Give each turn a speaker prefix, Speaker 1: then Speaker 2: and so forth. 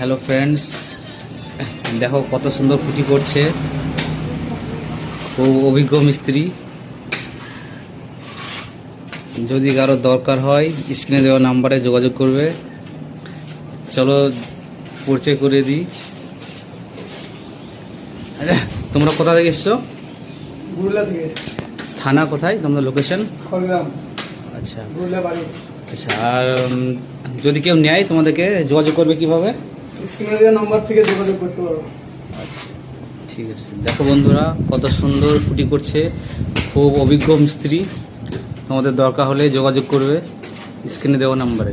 Speaker 1: Hello friends, দেখো কত সুন্দর খুঁটি করছে। খুব অভিজ্ঞ মিস্ত্রি। যদি কারো দরকার হয় স্ক্রিনে দেওয়া নাম্বারে যোগাযোগ করবে। চলো পরিচয় করে দিই। তোমরা কোথা থেকে এসছো?
Speaker 2: গুরুলা থেকে।
Speaker 1: থানা কোথায় তোমাদের লোকেশন?
Speaker 2: খড়গ্রাম।
Speaker 1: আচ্ছা
Speaker 2: গুরুলা বাড়ি।
Speaker 1: আচ্ছা, আর যদি কেউ নেয় তোমাদেরকে যোগাযোগ করবে কিভাবে?
Speaker 2: স্ক্রিনে দেওয়া নাম্বার থেকে যোগাযোগ করতে পারো।
Speaker 1: আচ্ছা ঠিক আছে। দেখো বন্ধুরা কত সুন্দর খুঁটি করছে, খুব অভিজ্ঞ মিস্ত্রি। তোমাদের দরকার হলে যোগাযোগ করবে স্ক্রিনে দেওয়া নাম্বারে।